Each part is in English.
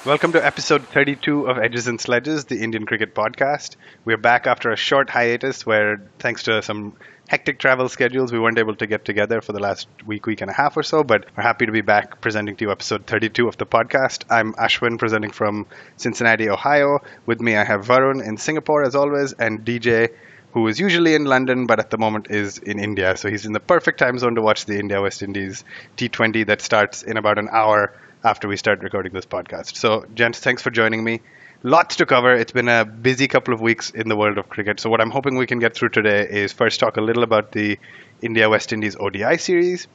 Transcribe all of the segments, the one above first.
Welcome to episode 32 of Edges and Sledges, the Indian Cricket Podcast. We're back after a short hiatus where, thanks to some hectic travel schedules, we weren't able to get together for the last week and a half or so, but we're happy to be back presenting to you episode 32 of the podcast. I'm Ashwin, presenting from Cincinnati, Ohio. With me, I have Varun in Singapore, as always, and DJ, who is usually in London, but at the moment is in India. So he's in the perfect time zone to watch the India-West Indies T20 that starts in about an hour after we start recording this podcast. So, gents, thanks for joining me. Lots to cover. It's been a busy couple of weeks in the world of cricket. So what I'm hoping we can get through today is first talk a little about the India-West Indies ODI series.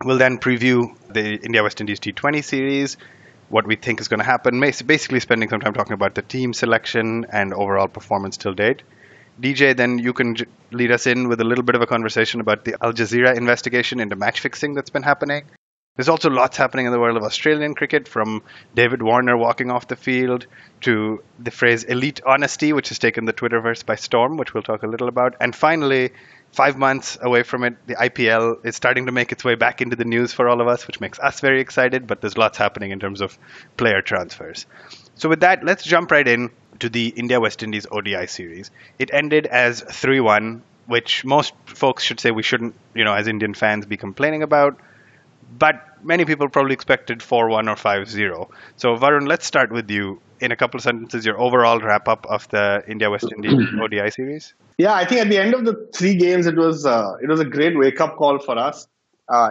We'll then preview the India-West Indies T20 series, what we think is going to happen, basically spending some time talking about the team selection and overall performance till date. DJ, then you can lead us in with a little bit of a conversation about the Al Jazeera investigation into match fixing that's been happening. There's also lots happening in the world of Australian cricket, from David Warner walking off the field to the phrase elite honesty, which has taken the Twitterverse by storm, which we'll talk a little about. And finally, 5 months away from it, the IPL is starting to make its way back into the news for all of us, which makes us very excited, but there's lots happening in terms of player transfers. So with that, let's jump right in to the India-West Indies ODI series. It ended as 3-1, which most folks should say we shouldn't, as Indian fans, be complaining about. But many people probably expected 4-1 or 5-0. So Varun, let's start with you. In a couple of sentences, your overall wrap-up of the India-West Indies ODI series. Yeah, I think at the end of the three games, it was a great wake-up call for us.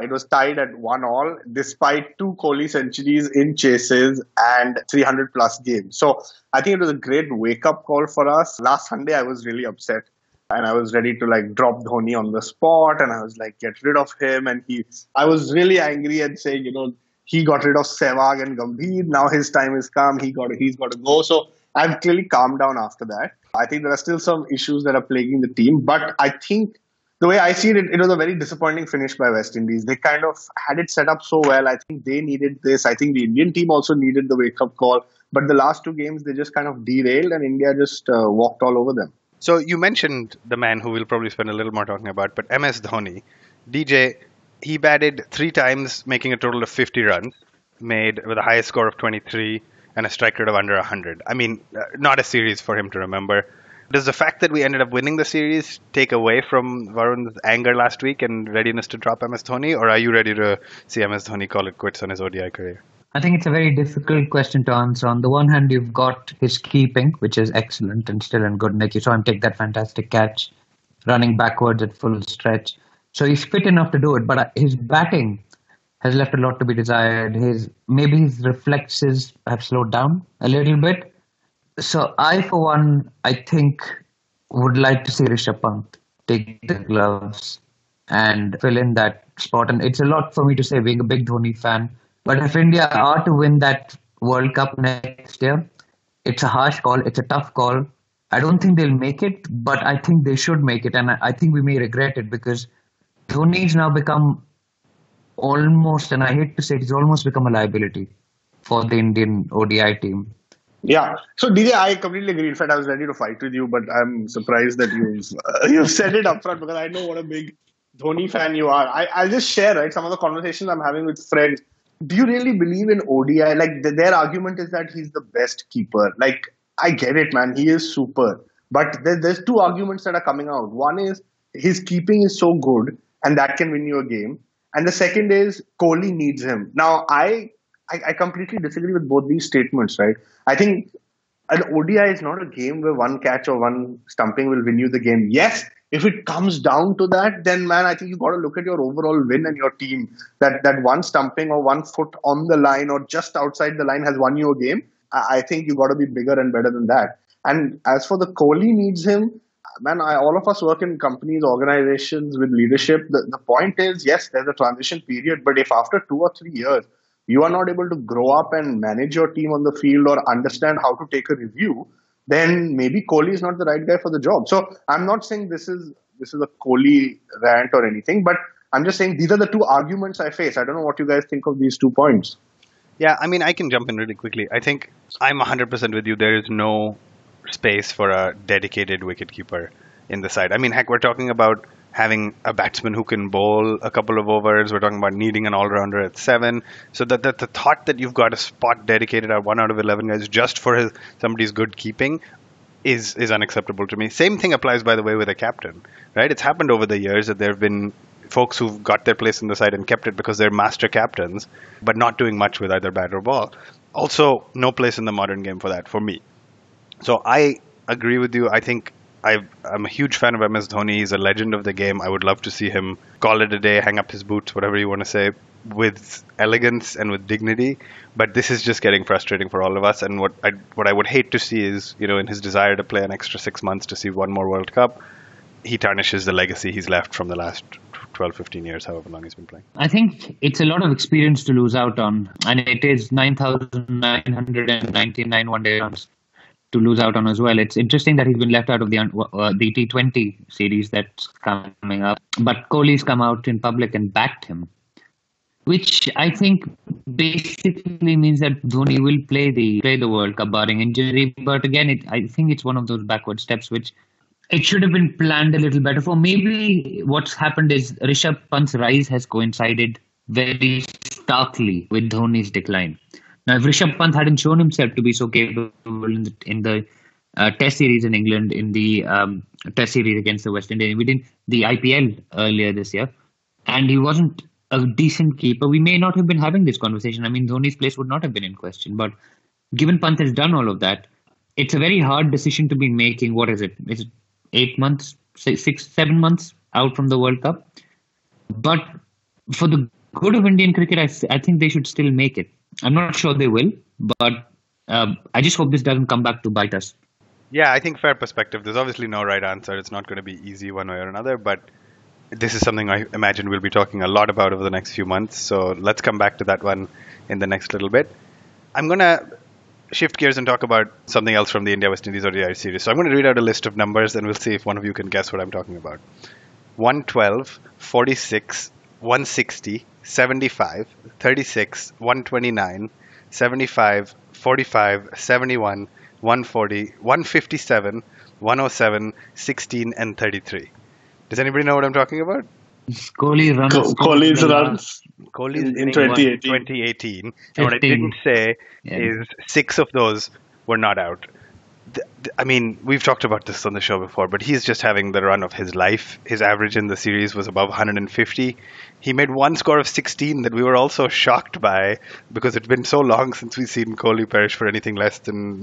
It was tied at 1-1, despite two Kohli centuries in chases and 300-plus games. So I think it was a great wake-up call for us. Last Sunday, I was really upset. And I was ready to drop Dhoni on the spot, and I was get rid of him. And I was really angry and saying, he got rid of Sehwag and Gambhir. Now his time has come. He's got to go. So I've clearly calmed down after that. I think there are still some issues that are plaguing the team, but I think the way I see it, it was a very disappointing finish by West Indies. They kind of had it set up so well. I think they needed this. I think the Indian team also needed the wake-up call. But the last two games, they just kind of derailed, and India just walked all over them. So you mentioned the man who we'll probably spend a little more talking about, but MS Dhoni. DJ, he batted 3 times, making a total of 50 runs, made with a highest score of 23 and a strike rate of under 100. I mean, not a series for him to remember. Does the fact that we ended up winning the series take away from Varun's anger last week and readiness to drop MS Dhoni, or are you ready to see MS Dhoni call it quits on his ODI career? I think it's a very difficult question to answer. On the one hand, you've got his keeping, which is excellent and still in good nick. You saw him take that fantastic catch, running backwards at full stretch. So he's fit enough to do it, but his batting has left a lot to be desired. Maybe his reflexes have slowed down a little bit. So I, for one, I think would like to see Rishabh Pant take the gloves and fill in that spot. And it's a lot for me to say, being a big Dhoni fan. But if India are to win that World Cup next year, it's a harsh call. It's a tough call. I don't think they'll make it, but I think they should make it. And I think we may regret it, because Dhoni's now become almost, and I hate to say it, he's almost become a liability for the Indian ODI team. Yeah. So DJ, I completely agree. In fact, I was ready to fight with you, but I'm surprised that you've said it up front, because I know what a big Dhoni fan you are. I'll just share, some of the conversations I'm having with friends. Do you really believe in ODI? Their argument is that he's the best keeper. I get it, man. He is super. But there's two arguments that are coming out. One is his keeping is so good, and that can win you a game. And the second is Kohli needs him. Now, I completely disagree with both these statements, right? I think an ODI is not a game where one catch or one stumping will win you the game. Yes, if it comes down to that, then, man, I think you've got to look at your overall win and your team. That one stumping or 1 foot on the line or just outside the line has won you a game. I think you've got to be bigger and better than that. And as for the Kohli needs him, man, all of us work in companies, organizations with leadership. The point is, yes, there's a transition period. But if after 2 or 3 years, you are not able to grow up and manage your team on the field or understand how to take a review, then maybe Kohli is not the right guy for the job. So I'm not saying this is a Kohli rant or anything, but I'm just saying these are the two arguments I face. I don't know what you guys think of these 2 points. Yeah, I mean, I can jump in really quickly. I think I'm 100% with you. There is no space for a dedicated wicketkeeper in the side. I mean, heck, we're talking about having a batsman who can bowl a couple of overs. We're talking about needing an all-rounder at 7. So that the thought that you've got a spot dedicated at 1 out of 11 guys just for somebody's good keeping is unacceptable to me. Same thing applies, by the way, with a captain, right? It's happened over the years that there have been folks who've got their place in the side and kept it because they're master captains, but not doing much with either bat or ball. Also, no place in the modern game for that, for me. So I agree with you. I think I'm a huge fan of MS Dhoni. He's a legend of the game. I would love to see him call it a day, hang up his boots, whatever you want to say, with elegance and with dignity. But this is just getting frustrating for all of us. And what I would hate to see is, in his desire to play an extra 6 months to see one more World Cup, he tarnishes the legacy he's left from the last 12, 15 years, however long he's been playing. I think it's a lot of experience to lose out on. And it is 9,999 one-day runs to lose out on as well. It's interesting that he's been left out of the T20 series that's coming up. But Kohli's come out in public and backed him, which I think basically means that Dhoni will play the World Cup barring injury. But again, I think it's one of those backward steps which it should have been planned a little better for. Maybe what's happened is Rishabh Pant's rise has coincided very starkly with Dhoni's decline. Now, if Rishabh Pant hadn't shown himself to be so capable in the Test series in England, in the Test series against the West Indies, we did the IPL earlier this year, and he wasn't a decent keeper, we may not have been having this conversation. I mean, Dhoni's place would not have been in question. But given Pant has done all of that, it's a very hard decision to be making. What is it? Is it 8 months, 7 months out from the World Cup? But for the good of Indian cricket, I think they should still make it. I'm not sure they will, but I just hope this doesn't come back to bite us. Yeah, I think fair perspective. There's obviously no right answer. It's not going to be easy one way or another, but this is something I imagine we'll be talking a lot about over the next few months. So let's come back to that one in the next little bit. I'm going to shift gears and talk about something else from the India-West Indies ODI series. So I'm going to read out a list of numbers and we'll see if one of you can guess what I'm talking about. 112, 46, 160, 75, 36, 129, 75, 45, 71, 140, 157, 107, 16, and 33. Does anybody know what I'm talking about? Kohli's runs. Kohli's in 2018. 2018. And what I didn't say is 6 of those were not out. I mean, we've talked about this on the show before, but he's just having the run of his life. His average in the series was above 150. He made one score of 16 that we were also shocked by because it's been so long since we've seen Kohli perish for anything less than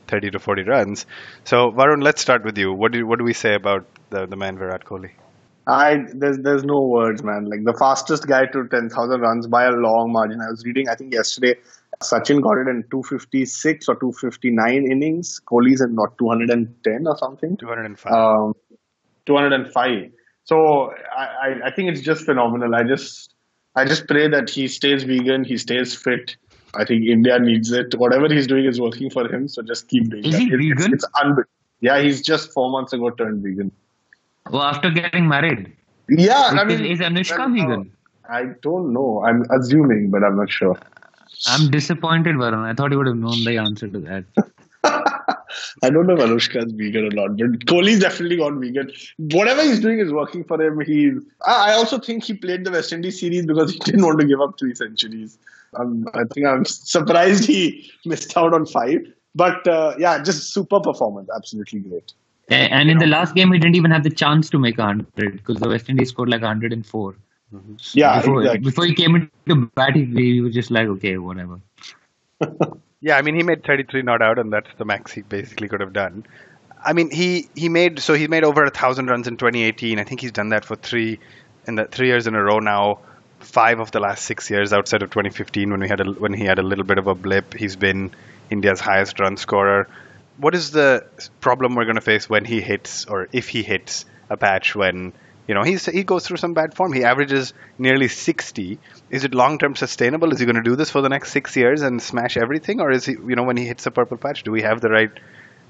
30 to 40 runs. So Varun, let's start with you. What do we say about the man Virat Kohli? There's no words, man. Like the fastest guy to 10,000 runs by a long margin. I was reading, I think yesterday, Sachin got it in 256 or 259 innings. Kohli's in not 210 or something. 205. 205. So I think it's just phenomenal. I just pray that he stays vegan, he stays fit. I think India needs it. Whatever he's doing is working for him. So just keep doing it. Is he vegan? It's unbelievable. Yeah, he's just 4 months ago turned vegan. Well, after getting married. Yeah, Is Anushka vegan? I don't know. I'm assuming, but I'm not sure. I'm disappointed, Varun. I thought you would have known the answer to that. I don't know if Anushka is vegan or not, but Kohli's definitely gone vegan. Whatever he's doing is working for him. I also think he played the West Indies series because he didn't want to give up 3 centuries. I think I'm surprised he missed out on 5. But yeah, just super performance. Absolutely great. And in the last game, he didn't even have the chance to make 100 because the West Indies scored like 104. Mm-hmm. Yeah, exactly. Before he came into bat, he was just like, okay, whatever. Yeah, I mean, he made 33 not out, and that's the max he basically could have done. I mean, he made over 1,000 runs in 2018. I think he's done that for 3 years in a row now. 5 of the last 6 years outside of 2015 when he had a little bit of a blip. He's been India's highest run scorer. What is the problem we're going to face when he hits, or if he hits a patch when he goes through some bad form? He averages nearly 60. Is it long-term sustainable? Is he going to do this for the next 6 years and smash everything? Or is he, when he hits a purple patch, do we have the right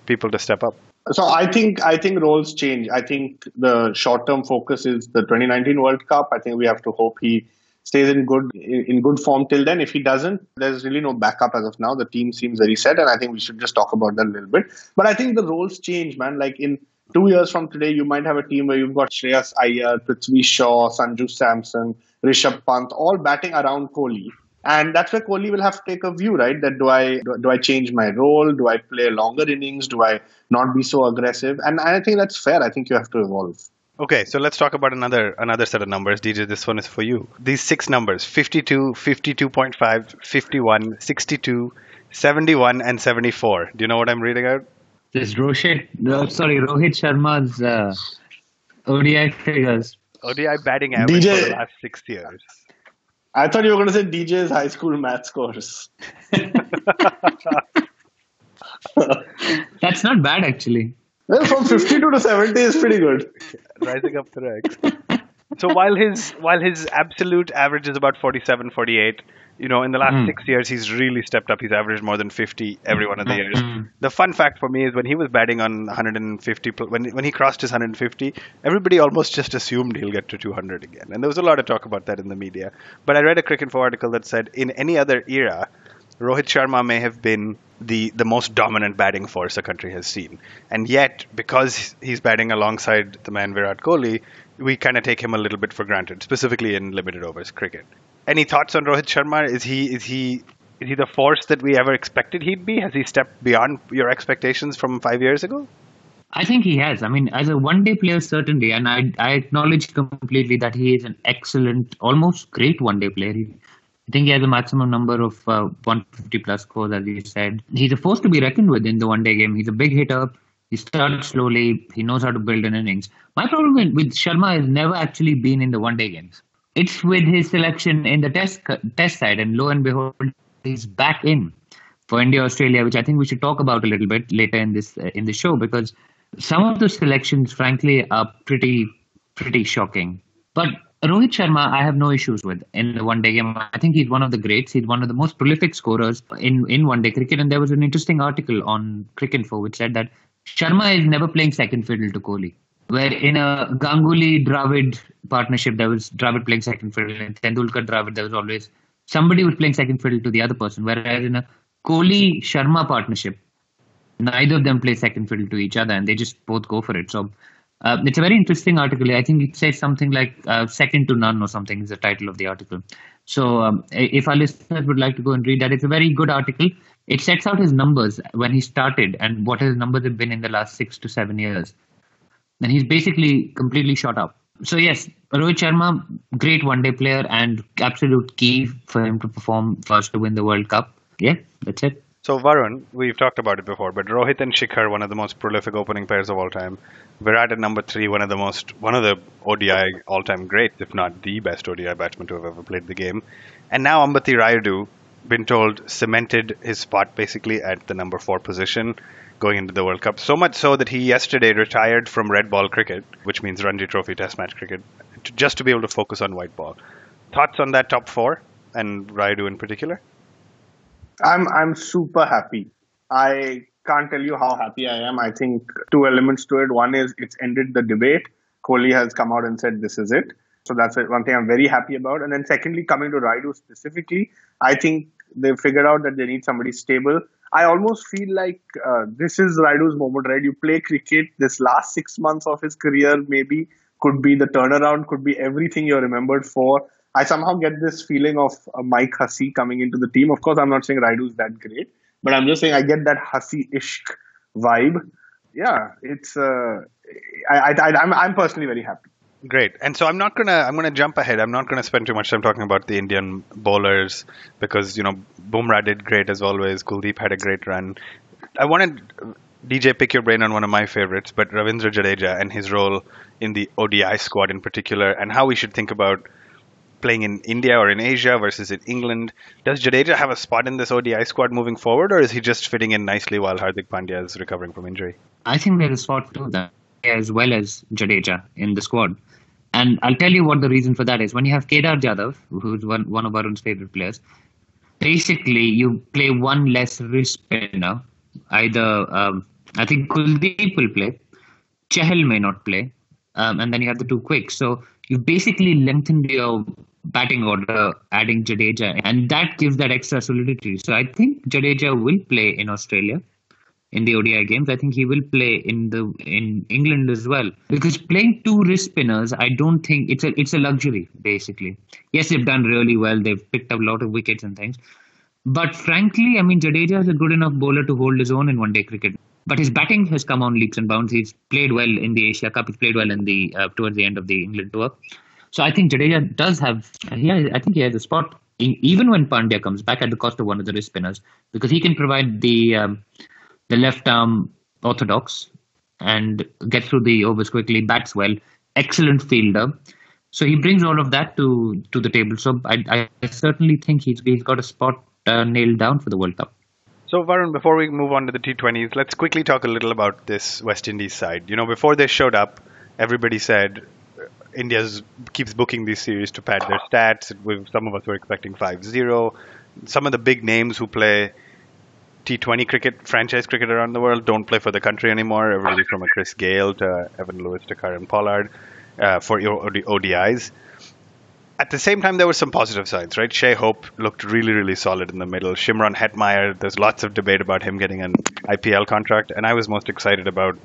people to step up? So I think roles change. I think the short-term focus is the 2019 World Cup. I think we have to hope he stays in good form till then. If he doesn't, there's really no backup as of now. The team seems very set, and I think we should just talk about that a little bit. But I think the roles change, man. Like in 2 years from today, you might have a team where you've got Shreyas Iyer, Prithvi Shaw, Sanju Samson, Rishabh Pant, all batting around Kohli. And that's where Kohli will have to take a view, right? That do I change my role? Do I play longer innings? Do I not be so aggressive? And I think that's fair. I think you have to evolve. Okay, so let's talk about another set of numbers. DJ, this one is for you. These 6 numbers, 52, 52.5, 51, 62, 71, and 74. Do you know what I'm reading out? This Rohit Sharma's ODI figures. ODI batting average DJ for the last 6 years. I thought you were going to say DJ's high school math scores. That's not bad, actually. Well, from 52 to 70 is pretty good. Rising up the ranks. So while his absolute average is about 47, 48, in the last 6 years, he's really stepped up. He's averaged more than 50 every one of the years. The fun fact for me is when he was batting on 150, when he crossed his 150, everybody almost just assumed he'll get to 200 again. And there was a lot of talk about that in the media. But I read a Cricinfo article that said in any other era, Rohit Sharma may have been the most dominant batting force a country has seen. And yet, because he's batting alongside the man Virat Kohli, we kind of take him a little bit for granted, specifically in limited overs cricket. Any thoughts on Rohit Sharma? Is he the force that we ever expected he'd be? Has he stepped beyond your expectations from 5 years ago? I think he has. I mean, as a one-day player, certainly, and I acknowledge completely that he is an excellent, almost great one-day player. I think he has a maximum number of 150 plus scores, as you said. He's a force to be reckoned with in the one-day game. He's a big hitter. He starts slowly. He knows how to build an innings. My problem with Sharma has never actually been in the one-day games. It's with his selection in the test side, and lo and behold, he's back in for India Australia, which I think we should talk about a little bit later in this show, because some of the selections, frankly, are pretty shocking. But Rohit Sharma, I have no issues with in the one-day game. I think he's one of the greats. He's one of the most prolific scorers in one-day cricket. And there was an interesting article on Cricinfo which said that Sharma is never playing second fiddle to Kohli. Where in a Ganguly-Dravid partnership, there was Dravid playing second fiddle. In Tendulkar-Dravid, there was always somebody was playing second fiddle to the other person. Whereas in a Kohli-Sharma partnership, neither of them play second fiddle to each other, and they just both go for it. So it's a very interesting article. I think it says something like second to none or something is the title of the article. So if our listeners would like to go and read that, it's a very good article. It sets out his numbers when he started and what his numbers have been in the last 6 to 7 years. And he's basically completely shot up. So yes, Rohit Sharma, great one-day player and absolute key for him to perform for us to win the World Cup. Yeah, that's it. So Varun, we've talked about it before, but Rohit and Shikhar, one of the most prolific opening pairs of all time. Virat at number 3, one of the ODI all-time greats, if not the best ODI batsman to have ever played the game. And now Ambati Rayudu, been told, cemented his spot basically at the number 4 position going into the World Cup. So much so that he yesterday retired from red ball cricket, which means Ranji Trophy Test match cricket, just to be able to focus on white ball. Thoughts on that top 4 and Rayudu in particular? I'm super happy. I can't tell you how happy I am. I think 2 elements to it. One is it's ended the debate. Kohli has come out and said this is it. So that's one thing I'm very happy about. And then secondly, coming to Rayudu specifically, I think they figured out that they need somebody stable. I almost feel like this is Rayudu's moment, right? You play cricket, this last 6 months of his career maybe could be the turnaround, could be everything you're remembered for. I somehow get this feeling of Mike Hussey coming into the team. Of course, I'm not saying Rayudu's that great, but I'm just saying I get that Hussey-ish vibe. Yeah, it's. I'm personally very happy. Great. And so I'm gonna jump ahead. I'm not gonna spend too much time talking about the Indian bowlers because Bumrah did great as always. Kuldeep had a great run. I wanted DJ pick your brain on one of my favorites, but Ravindra Jadeja and his role in the ODI squad in particular, and how we should think about playing in India or in Asia versus in England. Does Jadeja have a spot in this ODI squad moving forward, or is he just fitting in nicely while Hardik Pandya is recovering from injury? I think there's a spot to that as well as Jadeja in the squad. And I'll tell you what the reason for that is. When you have Kedar Jadhav, who's one of Varun's favorite players, basically you play one less wrist spinner. Either, I think Kuldeep will play, Chahal may not play, and then you have the 2 quicks. So you've basically lengthened your batting order, adding Jadeja, and that gives that extra solidity. So I think Jadeja will play in Australia. in the ODI games. I think he will play in England as well, because playing two wrist spinners, I don't think it's a luxury basically. Yes, they've done really well. They've picked up a lot of wickets and things. But frankly, I mean, Jadeja is a good enough bowler to hold his own in one-day cricket. But his batting has come on leaps and bounds. He's played well in the Asia Cup. He's played well in the towards the end of the England tour. So I think Jadeja does have. I think he has a spot even when Pandya comes back at the cost of one of the wrist spinners, because he can provide the left arm orthodox and get through the overs quickly. Bats well. Excellent fielder. So he brings all of that to the table. So I certainly think he's got a spot nailed down for the World Cup. So, Varun, before we move on to the T20s, let's quickly talk a little about this West Indies side. You know, before they showed up, everybody said India keeps booking these series to pad their stats. Some of us were expecting 5-0. Some of the big names who play T20 cricket, franchise cricket around the world, don't play for the country anymore. Everybody from a Chris Gayle to Evan Lewis to Karen Pollard for ODIs. At the same time, there were some positive signs, right? Shai Hope looked really, really solid in the middle. Shimron Hetmyer, there's lots of debate about him getting an IPL contract, and I was most excited about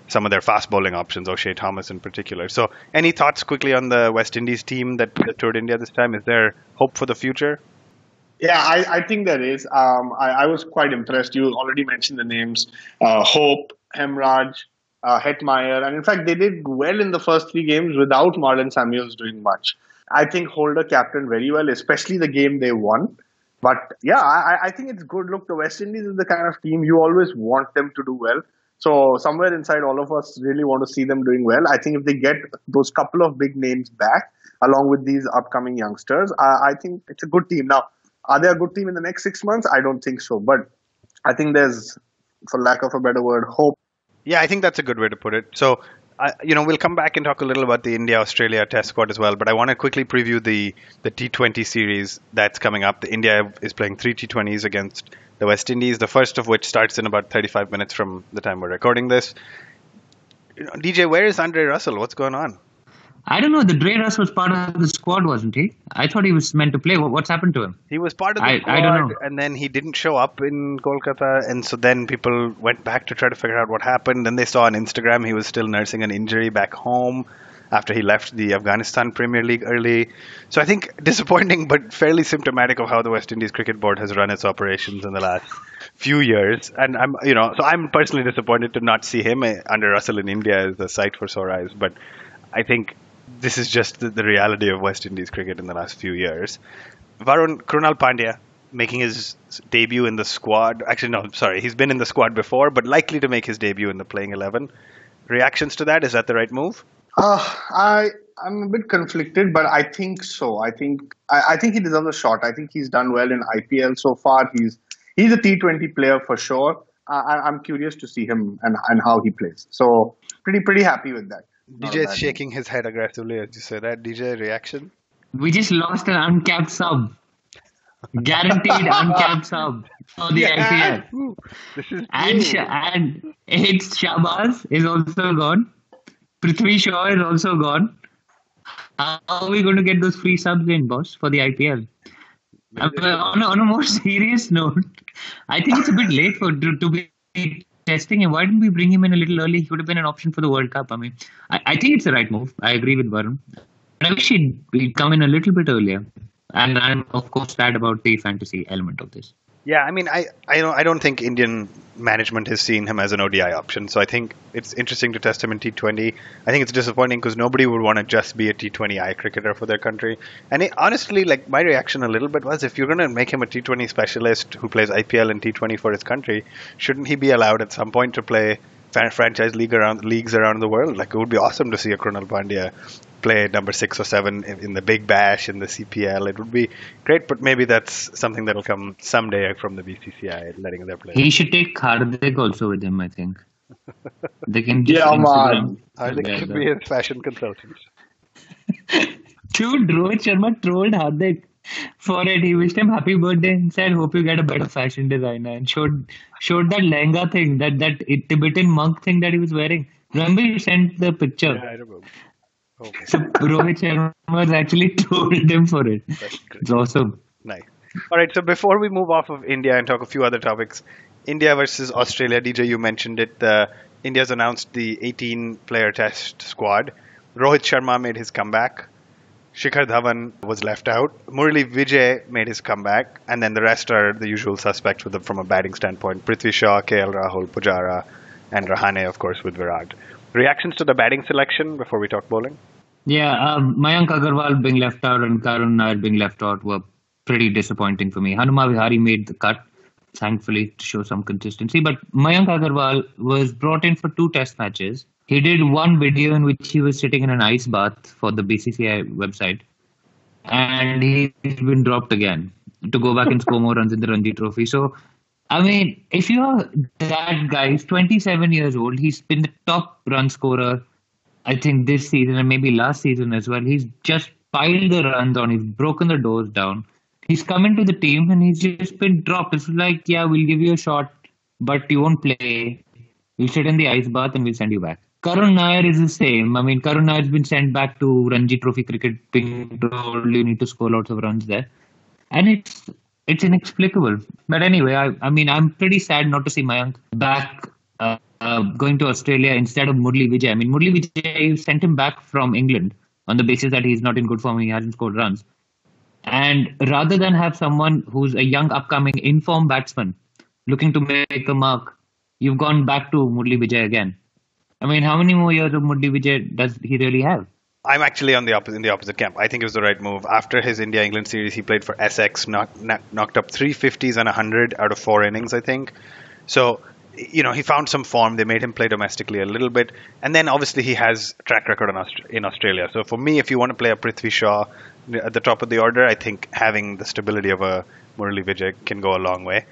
some of their fast bowling options, O'Shea Thomas in particular. So, any thoughts quickly on the West Indies team that toured India this time? Is there hope for the future? Yeah, I think there is. I was quite impressed. You already mentioned the names Hope, Hemraj, Hetmyer, and in fact, they did well in the first three games without Marlon Samuels doing much. I think Holder captained very well, especially the game they won. But yeah, I think it's good. Look, the West Indies is the kind of team you always want them to do well. So somewhere inside, all of us really want to see them doing well. I think if they get those couple of big names back, along with these upcoming youngsters, I think it's a good team. Now, are they a good team in the next 6 months? I don't think so. But I think there's, for lack of a better word, hope. Yeah, I think that's a good way to put it. So, we'll come back and talk a little about the India-Australia test squad as well, but I want to quickly preview the T20 series that's coming up. India is playing 3 T20s against the West Indies, the first of which starts in about 35 minutes from the time we're recording this. DJ, where is Andre Russell? What's going on? I don't know. The Dre Russ was part of the squad, wasn't he? I thought he was meant to play. What's happened to him? He was part of the squad, I don't know. And then he didn't show up in Kolkata, and so then people went back to try to figure out what happened. Then they saw on Instagram he was still nursing an injury back home after he left the Afghanistan Premier League early. So I think disappointing, but fairly symptomatic of how the West Indies Cricket Board has run its operations in the last few years. And I'm personally disappointed to not see him under Russell in India as a sight for sore eyes. But I think this is just the reality of West Indies cricket in the last few years. Varun, Krunal Pandya making his debut in the squad. Actually, no, sorry. He's been in the squad before, but likely to make his debut in the playing 11. Reactions to that? Is that the right move? I'm a bit conflicted, but I think so. I think he deserves a shot. I think he's done well in IPL so far. He's a T20 player for sure. I'm curious to see him and how he plays. So pretty happy with that. DJ is shaking his head aggressively as you say that. DJ, reaction? We just lost an uncapped sub. Guaranteed uncapped sub for the IPL. This is and it's Shahbaz is also gone. Prithvi Shaw is also gone. How are we going to get those free subs in, boss, for the IPL? On a more serious note, I think it's a bit late to be testing him. Why didn't we bring him in a little early? He would have been an option for the World Cup. I mean, I think it's the right move. I agree with Varun. But I wish he'd come in a little bit earlier. And I'm, of course, sad about the fantasy element of this. Yeah, I mean, I don't think Indian management has seen him as an ODI option. So I think it's interesting to test him in T20. I think it's disappointing because nobody would want to just be a T20I cricketer for their country. And honestly, like my reaction a little bit was, if you're going to make him a T20 specialist who plays IPL and T20 for his country, shouldn't he be allowed at some point to play franchise leagues around the world? Like, it would be awesome to see a Krunal Pandya play number 6 or 7 in the Big Bash, in the CPL. It would be great, but maybe that's something that'll come someday from the BCCI, letting their players. He should take Hardik also with him, I think. They can just Hardik could be his fashion consultant. Dude, Rohit Sharma trolled Hardik for it. He wished him happy birthday and said, hope you get a better fashion designer, and showed that lehenga thing, that Tibetan monk thing that he was wearing. Remember you sent the picture? Yeah, I remember. Okay. So Rohit Sharma actually trolled him for it. It's awesome. Nice. All right, so before we move off of India and talk a few other topics, India versus Australia. DJ, you mentioned it. India's announced the 18-player test squad. Rohit Sharma made his comeback. Shikhar Dhawan was left out. Murali Vijay made his comeback, and then the rest are the usual suspects from a batting standpoint. Prithvi Shaw, KL Rahul, Pujara, and Rahane, of course, with Virat. Reactions to the batting selection before we talk bowling? Yeah, Mayank Agarwal being left out and Karun Nair being left out were pretty disappointing for me. Hanuma Vihari made the cut, thankfully, to show some consistency. But Mayank Agarwal was brought in for 2 test matches. He did one video in which he was sitting in an ice bath for the BCCI website. And he's been dropped again to go back and score more runs in the Ranji Trophy. So, I mean, if you're that guy, he's 27 years old. He's been the top run scorer, I think, this season and maybe last season as well. He's just piled the runs on. He's broken the doors down. He's come into the team and he's just been dropped. It's like, yeah, we'll give you a shot, but you won't play. You'll sit in the ice bath and we'll send you back. Karun Nair is the same. I mean, Karun Nair has been sent back to Ranji Trophy cricket, being told you need to score lots of runs there. And it's inexplicable. But anyway, I mean, I'm pretty sad not to see Mayank back going to Australia instead of Murali Vijay. I mean, Murali Vijay sent him back from England on the basis that he's not in good form and he hasn't scored runs. And rather than have someone who's a young, upcoming, informed batsman looking to make a mark, you've gone back to Murali Vijay again. I mean, how many more years of Murali Vijay does he really have? I'm actually in the opposite camp. I think it was the right move. After his India-England series, he played for Essex, knocked up 350s and 100 out of 4 innings, I think. So, he found some form. They made him play domestically a little bit. And then, obviously, he has track record in Australia. So, for me, if you want to play a Prithvi Shaw at the top of the order, I think having the stability of a Murali Vijay can go a long way.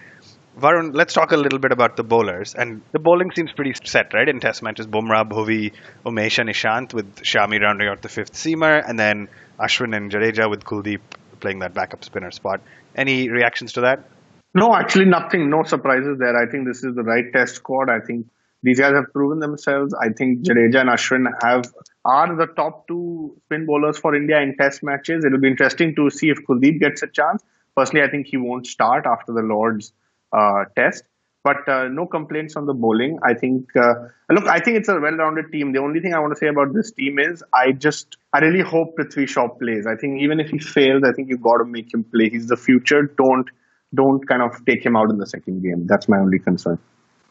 Varun, let's talk a little bit about the bowlers. And the bowling seems pretty set, right? In test matches, Bumrah, Bhuvi, Umesh and Ishant, with Shami rounding out the 5th seamer, and then Ashwin and Jadeja with Kuldeep playing that backup spinner spot. Any reactions to that? No, actually nothing. No surprises there. I think this is the right test squad. I think these guys have proven themselves. I think Jadeja and Ashwin are the top 2 spin bowlers for India in test matches. It'll be interesting to see if Kuldeep gets a chance. Personally, I think he won't start after the Lord's test, but no complaints on the bowling. I think I think it's a well-rounded team. The only thing I want to say about this team is I really hope Prithvi Shaw plays. I think even if he fails, I think you've got to make him play. He's the future. Don't kind of take him out in the second game. That's my only concern.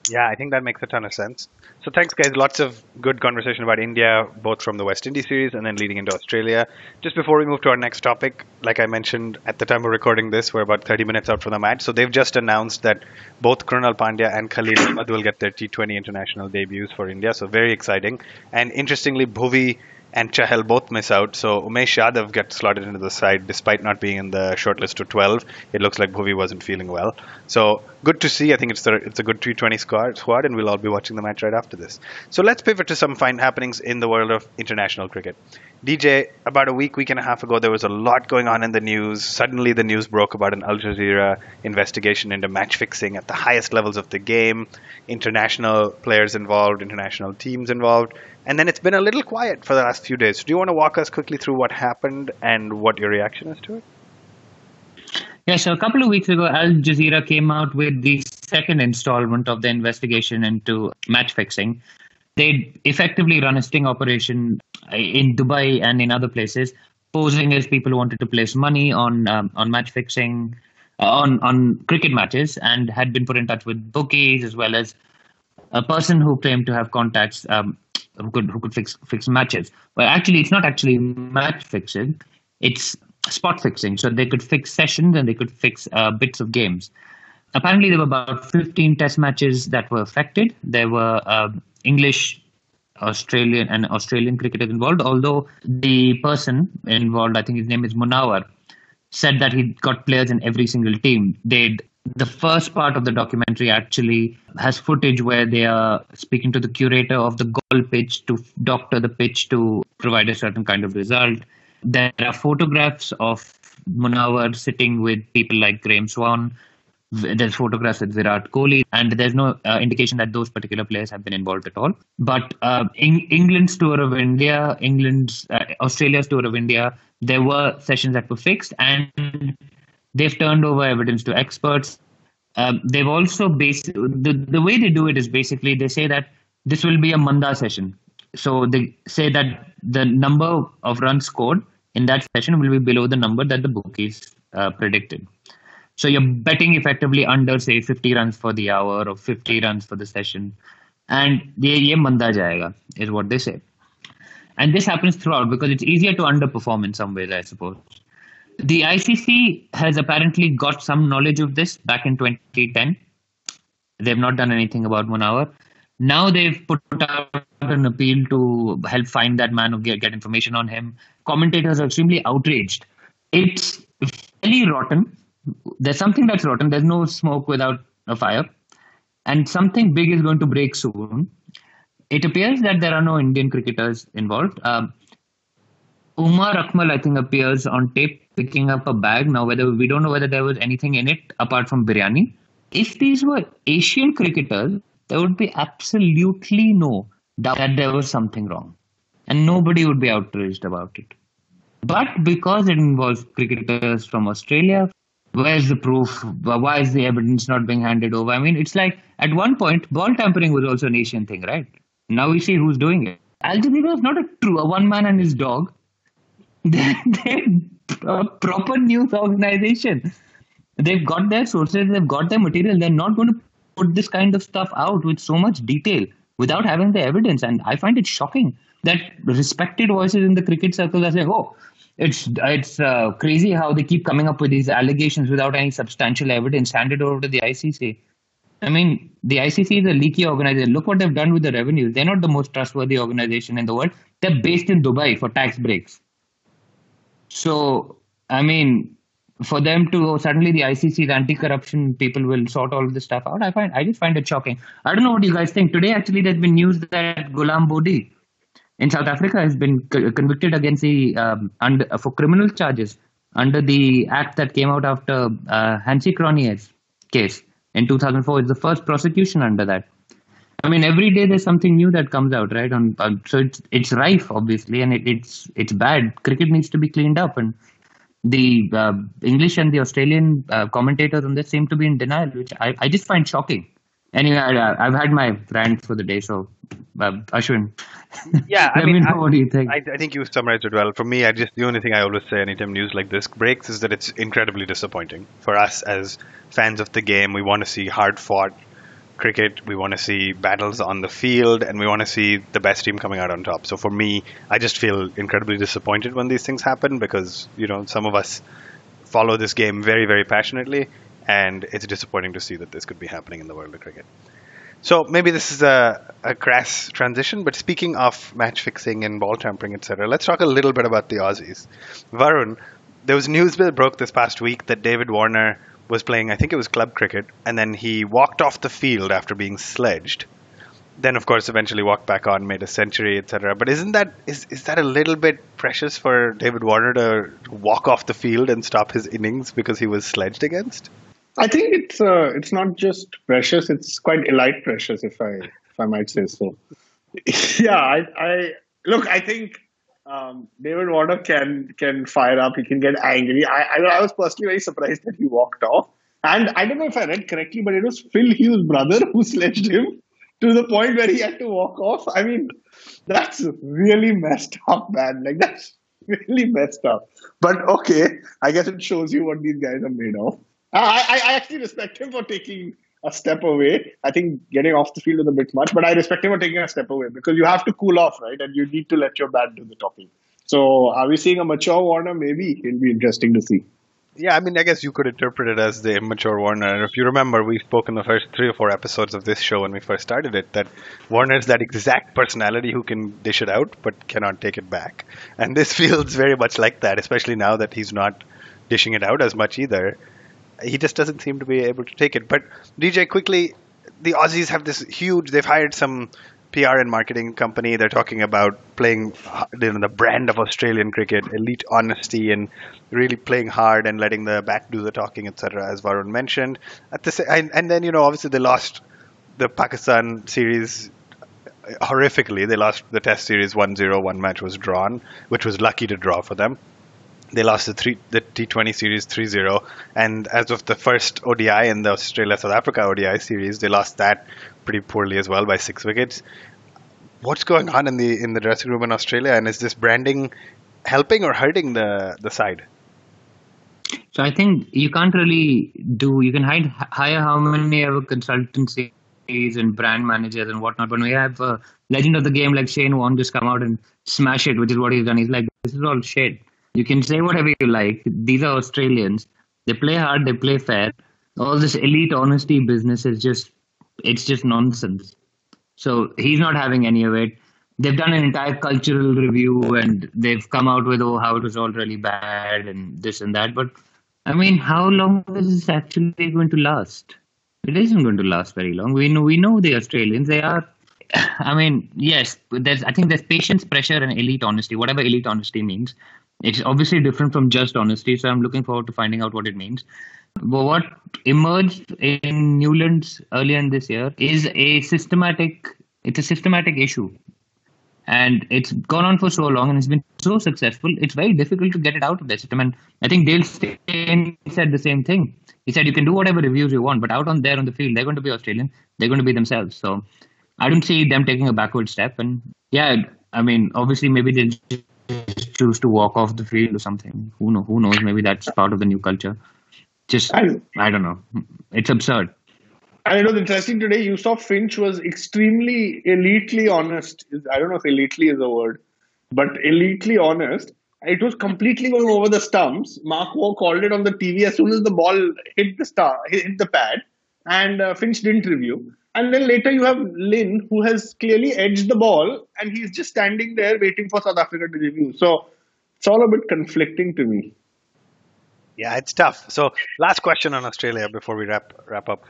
Yeah, I think that makes a ton of sense. So thanks, guys. Lots of good conversation about India, both from the West Indies series and then leading into Australia. Just before we move to our next topic, like I mentioned at the time of recording this, we're about 30 minutes out from the match. So they've just announced that both Krunal Pandya and Khalil Ahmed will get their T20 international debuts for India. So very exciting. And interestingly, Bhuvi and Chahal both miss out. So Umesh Yadav gets slotted into the side despite not being in the shortlist to 12. It looks like Bhuvi wasn't feeling well. So good to see. I think it's a good T20 squad, and we'll all be watching the match right after this. So let's pivot to some fine happenings in the world of international cricket. DJ, about a week and a half ago, there was a lot going on in the news. Suddenly the news broke about an Al Jazeera investigation into match fixing at the highest levels of the game, international players involved, international teams involved. And then it's been a little quiet for the last few days. Do you want to walk us quickly through what happened and what your reaction is to it? Yeah, so a couple of weeks ago, Al Jazeera came out with the second installment of the investigation into match fixing. They effectively run a sting operation in Dubai and in other places, posing as people who wanted to place money on match fixing, on cricket matches, and had been put in touch with bookies as well as a person who claimed to have contacts who could fix matches. Well, actually, it's not actually match fixing; it's spot fixing. So they could fix sessions and they could fix bits of games. Apparently, there were about 15 test matches that were affected. There were English, Australian cricketers involved, although the person involved, I think his name is Munawar, said that he got players in every single team. The first part of the documentary actually has footage where they are speaking to the curator of the goal pitch to doctor the pitch to provide a certain kind of result. There are photographs of Munawar sitting with people like Graham Swan. There's photographs with Virat Kohli, and there's no indication that those particular players have been involved at all. But England's tour of India, Australia's tour of India, there were sessions that were fixed, and they've turned over evidence to experts. They've also the way they do it is basically they say that this will be a Manda session. So they say that the number of runs scored in that session will be below the number that the bookies predicted. So you're betting effectively under, say, 50 runs for the hour or 50 runs for the session. And ye manda jayega is what they say. And this happens throughout because it's easier to underperform in some ways, I suppose. The ICC has apparently got some knowledge of this back in 2010. They've not done anything about 1 hour. Now they've put out an appeal to help find that man or get information on him. Commentators are extremely outraged. It's fairly rotten. There's something that's rotten. There's no smoke without a fire. And something big is going to break soon. It appears that there are no Indian cricketers involved. Umar Akmal, I think, appears on tape picking up a bag. Now, we don't know whether there was anything in it apart from biryani. If these were Asian cricketers, there would be absolutely no doubt that there was something wrong. And nobody would be outraged about it. But because it involves cricketers from Australia, where's the proof? Why is the evidence not being handed over? I mean, it's like at one point, ball tampering was also an Asian thing, right? Now we see who's doing it. Al Jazeera is not a one man and his dog. They're a proper news organization. They've got their sources, they've got their material. They're not going to put this kind of stuff out with so much detail without having the evidence. And I find it shocking that respected voices in the cricket circles are saying, oh, it's crazy how they keep coming up with these allegations without any substantial evidence handed over to the ICC. I mean, the ICC is a leaky organization. Look what they've done with the revenues. They're not the most trustworthy organization in the world. They're based in Dubai for tax breaks. So, I mean, for them to suddenly the ICC's anti-corruption people will sort all of this stuff out, I just find it shocking. I don't know what you guys think. Today, actually, there's been news that Ghulam Bodhi in South Africa has been convicted against for criminal charges under the act that came out after Hansi Cronje's case in 2004. It's the first prosecution under that. I mean, every day there's something new that comes out, right? So it's rife, obviously, and it's bad. Cricket needs to be cleaned up, and the English and the Australian commentators on this seem to be in denial, which I just find shocking. Anyway, I've had my rant for the day, so Ashwin, yeah, let me know what do you think. I think you summarized it well. For me, the only thing I always say anytime news like this breaks is that it's incredibly disappointing for us as fans of the game. We want to see hard-fought cricket, we want to see battles on the field, and we want to see the best team coming out on top. So for me, I just feel incredibly disappointed when these things happen because, some of us follow this game very, very passionately, and it's disappointing to see that this could be happening in the world of cricket. So maybe this is a crass transition, but speaking of match fixing and ball tampering, etc., let's talk a little bit about the Aussies. Varun, there was news that broke this past week that David Warner was playing, I think it was club cricket, and then he walked off the field after being sledged. Then, of course, eventually walked back on, made a century, etc. But is that a little bit precious for David Warner to walk off the field and stop his innings because he was sledged against? I think it's not just precious; it's quite elite precious, if I might say so. Yeah, I think David Warner can fire up. He can get angry. I was personally very surprised that he walked off. And I don't know if I read correctly, but it was Phil Hughes' brother who sledged him to the point where he had to walk off. I mean, that's really messed up, man. Like, that's really messed up. But okay, I guess it shows you what these guys are made of. I actually respect him for taking a step away. I think getting off the field was a bit much, but I respect him for taking a step away because you have to cool off, right? And you need to let your bat do the talking. So are we seeing a mature Warner? Maybe it'll be interesting to see. Yeah, I mean, I guess you could interpret it as the immature Warner. And if you remember, we spoke in the first 3 or 4 episodes of this show when we first started it, that Warner's that exact personality who can dish it out but cannot take it back. And this feels very much like that, especially now that he's not dishing it out as much either. He just doesn't seem to be able to take it. But DJ, quickly, the Aussies have this they've hired some PR and marketing company. They're talking about playing the brand of Australian cricket, elite honesty, and really playing hard and letting the bat do the talking, etc., as Varun mentioned. And then, obviously they lost the Pakistan series horrifically. They lost the test series 1-0. One match was drawn, which was lucky to draw for them. They lost the T20 series 3-0, and as of the first ODI in the Australia South Africa ODI series, they lost that pretty poorly as well by 6 wickets. What's going on in the dressing room in Australia, and is this branding helping or hurting the side? So I think you can't really you can hire how many ever consultancies and brand managers and whatnot, but when we have a legend of the game like Shane Warne just come out and smash it, which is what he's done. He's like, this is all shit. You can say whatever you like. These are Australians. They play hard, they play fair. All this elite honesty business it's just nonsense. So he's not having any of it. They've done an entire cultural review and they've come out with, how it was all really bad and this and that. But I mean, how long is this actually going to last? It isn't going to last very long. We know the Australians. They are. I mean, yes, I think there's patience, pressure, and elite honesty. Whatever elite honesty means, it's obviously different from just honesty. So I'm looking forward to finding out what it means. But what emerged in Newlands earlier in this year is a systematic issue. And it's gone on for so long and it's been so successful, it's very difficult to get it out of the system. And I think Dale Steyn said the same thing. He said, you can do whatever reviews you want, but out on the field, they're going to be Australian. They're going to be themselves. So I don't see them taking a backward step. And yeah, I mean, obviously, maybe they just choose to walk off the field or something. Who knows? Maybe that's part of the new culture. I don't know. It's absurd. And it was interesting today. You saw Finch was extremely elitely honest. I don't know if elitely is a word, but elitely honest. It was completely going over the stumps. Mark Waugh called it on the TV as soon as the ball hit the pad, and Finch didn't review. And then later you have Lynn, who has clearly edged the ball, and he's just standing there waiting for South Africa to review. So it's all a bit conflicting to me. Yeah, it's tough. So last question on Australia before we wrap up.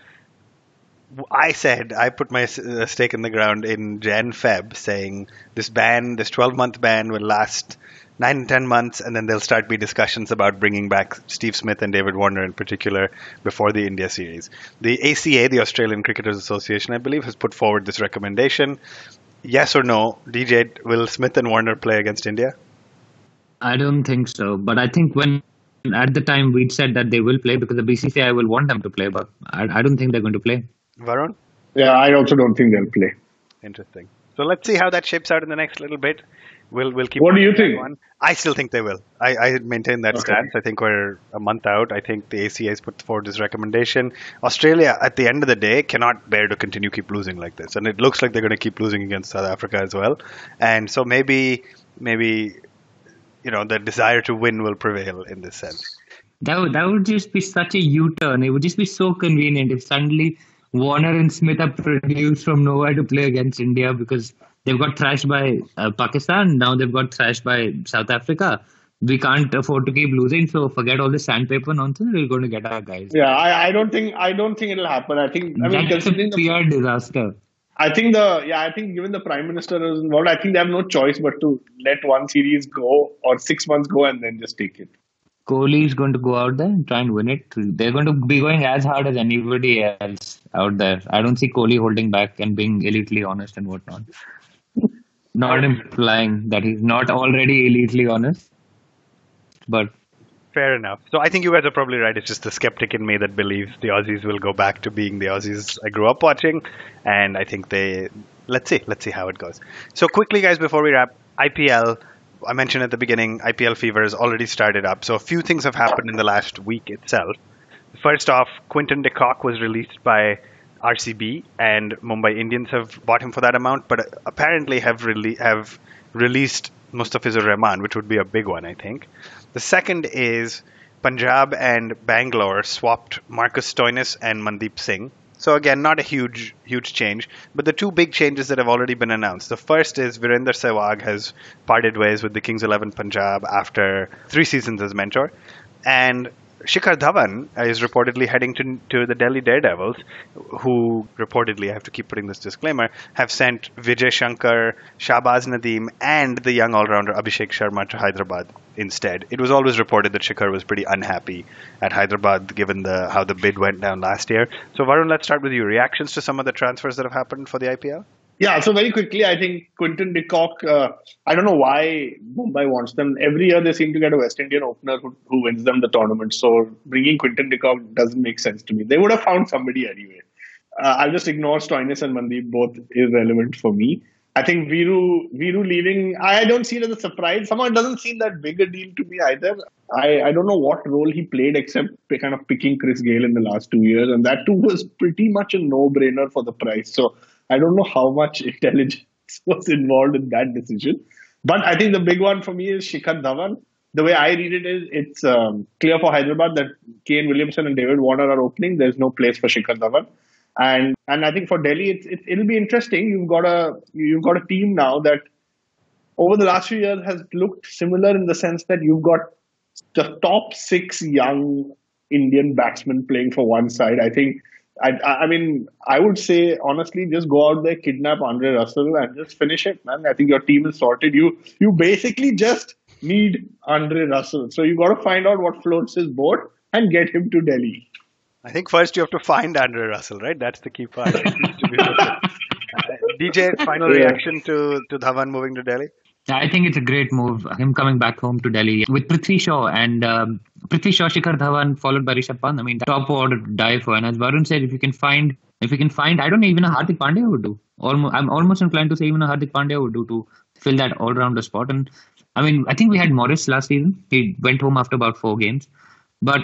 I put my stake in the ground in Feb, saying this 12-month ban will last 9 to 10 months, and then there'll start be discussions about bringing back Steve Smith and David Warner in particular before the India series. The ACA, the Australian Cricketers Association, I believe, has put forward this recommendation. Yes or no, DJ, will Smith and Warner play against India? I don't think so, but I think at the time we'd said that they will play because the BCCI will want them to play, but I don't think they're going to play. Varun? Yeah, I also don't think they'll play. Interesting. So let's see how that shapes out in the next little bit. We'll keep. What do you think? I still think they will. I maintain that stance. I think we're a month out. I think the ACA has put forward this recommendation. Australia, at the end of the day, cannot bear to keep losing like this, and it looks like they're going to keep losing against South Africa as well. And so maybe the desire to win will prevail in this sense. That would just be such a U-turn. It would just be so convenient if suddenly Warner and Smith are produced from nowhere to play against India because they've got thrashed by Pakistan. Now they've got thrashed by South Africa. We can't afford to keep losing, so forget all this sandpaper nonsense. We're going to get our guys. Yeah, I don't think it'll happen. That's a pure disaster. I think given the Prime Minister is involved, I think they have no choice but to let one series go or 6 months go and then just take it. Kohli is going to go out there and try and win it. They're going to be going as hard as anybody else out there. I don't see Kohli holding back and being elitely honest and whatnot. Not implying that he's not already elitely honest, but fair enough. So I think you guys are probably right. It's just the skeptic in me that believes the Aussies will go back to being the Aussies I grew up watching, and I think let's see how it goes. So quickly, guys, before we wrap, IPL. I mentioned at the beginning, IPL fever has already started up. So a few things have happened in the last week itself. First off, Quinton de Kock was released by RCB, and Mumbai Indians have bought him for that amount, but apparently have released Mustafizur Rahman, which would be a big one, I think. The second is Punjab and Bangalore swapped Marcus Stoinis and Mandeep Singh. So again, not a huge change, but the two big changes that have already been announced. The first is Virender Sehwag has parted ways with the Kings 11 Punjab after 3 seasons as mentor, and Shikhar Dhawan is reportedly heading to the Delhi Daredevils, who reportedly, I have to keep putting this disclaimer, have sent Vijay Shankar, Shahbaz Nadeem, and the young all-rounder Abhishek Sharma to Hyderabad instead. It was always reported that Shikhar was pretty unhappy at Hyderabad given how the bid went down last year. So Varun, let's start with you. Reactions to some of the transfers that have happened for the IPL? Yeah, so very quickly, I think Quinton de Kock, I don't know why Mumbai wants them. Every year they seem to get a West Indian opener who wins them the tournament. So bringing Quinton de Kock doesn't make sense to me. They would have found somebody anyway. I'll just ignore Stoinis and Mandeep, both irrelevant for me. I think Viru leaving, I don't see it as a surprise. Somehow it doesn't seem that big a deal to me either. I don't know what role he played except kind of picking Chris Gayle in the last 2 years. And that too was pretty much a no-brainer for the price. So I don't know how much intelligence was involved in that decision. But I think the big one for me is Shikhar Dhawan. The way I read it is it's clear for Hyderabad that Kane Williamson and David Warner are opening. There's no place for Shikhar Dhawan. And I think for Delhi, it'll be interesting. You've got a team now that over the last few years has looked similar in the sense that you've got the top 6 young Indian batsmen playing for one side. I think, I mean, I would say honestly, just go out there, kidnap Andre Russell, and just finish it, man. I think your team is sorted. You basically just need Andre Russell. So you got to find out what floats his boat and get him to Delhi. I think first you have to find Andre Russell, right? That's the key part. DJ, final reaction to Dhawan moving to Delhi? I think it's a great move. Him coming back home to Delhi with Prithvi Shaw and Shikhar Dhawan followed by Rishabh Pant. I mean, top order to die for. And as Varun said, if you can find, I don't know, even a Hardik Pandya would do. I'm almost inclined to say even a Hardik Pandya would do to fill that all-rounder spot. And I mean, I think we had Morris last season. He went home after about 4 games. But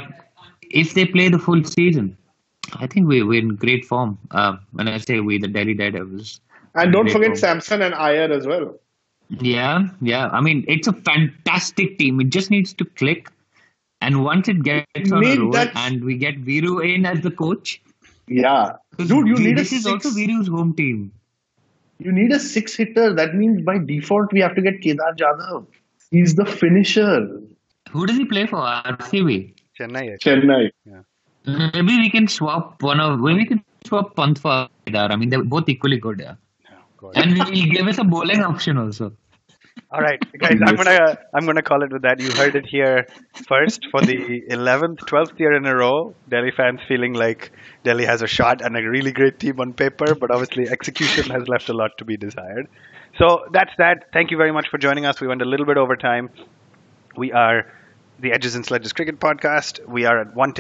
if they play the full season, I think we're in great form. When I say we, the Delhi Daredevils. And don't forget Samson and Iyer as well. Yeah. I mean, it's a fantastic team. It just needs to click. And once it gets on a roll and we get Viru in as the coach. Yeah. Dude, this is also Viru's home team. You need a 6-hitter. That means by default, we have to get Kedar Jadhav. He's the finisher. Who does he play for? RCB? Chennai. Yeah. Maybe we can swap Pant for Kedar. I mean, they're both equally good. Yeah. And he'll give us a bowling option also. All right, guys, I'm gonna call it with that. You heard it here first for the 11th, 12th year in a row. Delhi fans feeling like Delhi has a shot and a really great team on paper, but obviously execution has left a lot to be desired. So that's that. Thank you very much for joining us. We went a little bit over time. We are the Edges and Sledges Cricket Podcast. We are at One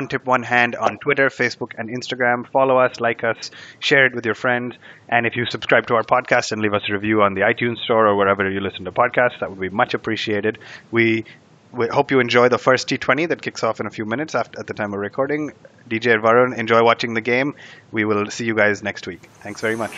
Tip One Hand on Twitter, Facebook, and Instagram. Follow us, like us, share it with your friends. And if you subscribe to our podcast and leave us a review on the iTunes Store or wherever you listen to podcasts, that would be much appreciated. We hope you enjoy the first T20 that kicks off in a few minutes at the time of recording. DJ and Varun, enjoy watching the game. We will see you guys next week. Thanks very much.